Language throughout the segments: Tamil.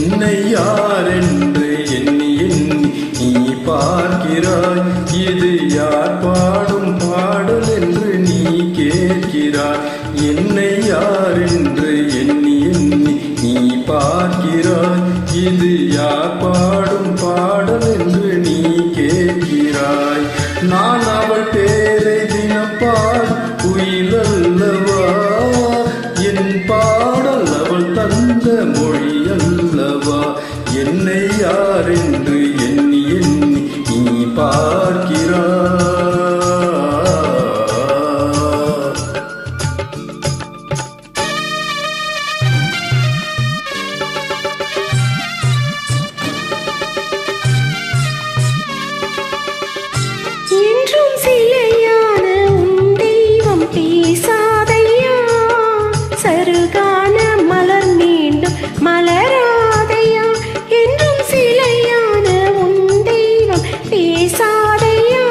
என்னை யாரென்று எண்ணி எண்ணி நீ பார்க்கிறாய். இது யார் பாடும் பாடல் என்று நீ கேட்கிறாய். என்னை யாரென்று எண்ணி எண்ணி நீ பார்க்கிறாய். இது யார் பாடும் பாடல் என்று நீ கேட்கிறாய். நான் அவள் பேரை தினப்பால் குயிலல்லவா, என் பாடல் அவள் தந்த மொழி அல்லவா. என்னை யாரென்று எண்ணி எண்ணி நீ பார்க்கிறாய். என்றும் சிலையான உன் தெய்வம் பேசாதையா, சருகான மலர் மீண்டும் மலராதையா. என்றும் சிலையான உன் தெய்வம் பேசாதையா,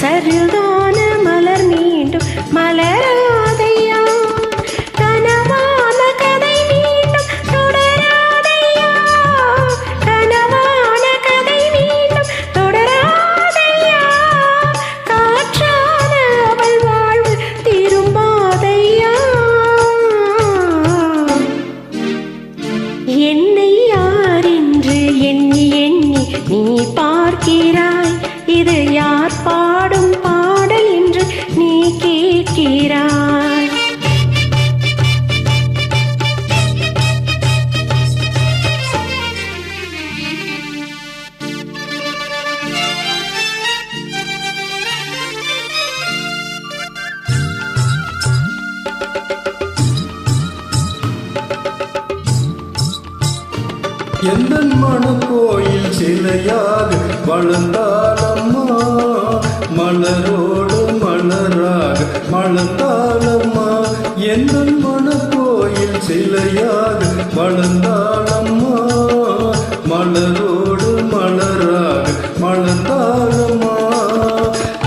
சருகான மலர் மீண்டும் மலராதையா. கனவான கதை மீண்டும் தொடராதையா, கனவான கதை மீண்டும் தொடராதையா. காற்றான அவள் வாழ்வு திரும்பாதையா. என்னை யாரென்று எண்ணி எண்ணி நீ பார்க்கிறாய். இது யார் பாடும் பாடல் என்று நீ கேட்கிறாய். எந்தன் மனக்கோயில் சிலையாக வளர்ந்தாலம்மா, மலரோடு மலராக மலர்ந்தாலம்மா. எந்தன் மனக்கோயில் சிலையாக வளர்ந்தாலம்மா, மலரோடு மலராக மலர்ந்தாலம்மா.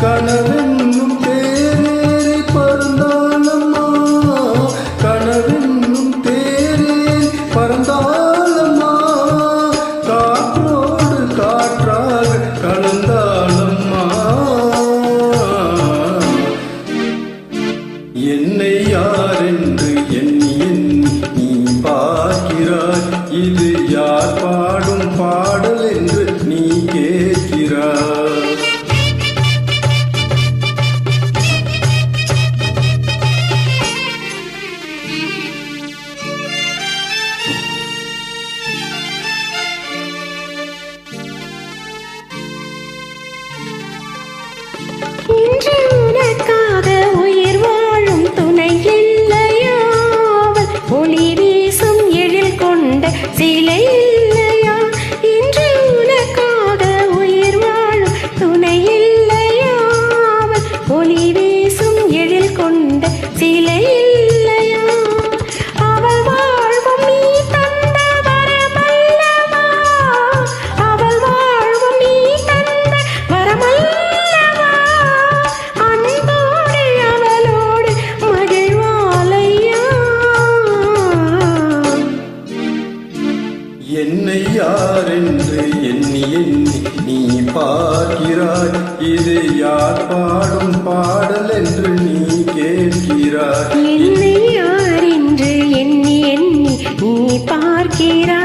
கனவென்னும் தேரேறி பறந்தாலம்மா, கனவென்னும் தேரேறி பறந்தாலம்மா. காற்றோடு காற்றாக கலந்தாலம்மா. என்னை யாரென்று எண்ணி எண்ணி நீ பார்க்கிறாய். இது யார் பாடும் பாடல் என்று நீ கேட்கிறாய். இன்று உனக்காக உயிர் வாழும் துணை இல்லையா, ஒளி வீசும் எழில் கொண்ட சிலை இல்லையா. இன்று உனக்காக உயிர் வாழும் துணை இல்லையா, ஒளி வீசும் எழில் கொண்ட சிலை இல்லையா. அவள் வாழ்வும் நீ தந்த வரமல்லவா, அவள் வாழ்வும் நீ தந்த வரமல்லவா. அன்போடு அவளோடு மகிழ்வாளையா. என்னை யாரென்று எண்ணி எண்ணி நீ பார்க்கிறாய். இது யார் பாடும் பாடல் என்று நீ கேட்கிறாய். என்னை யாரென்று எண்ணி எண்ணி நீ பார்க்கிறாய்.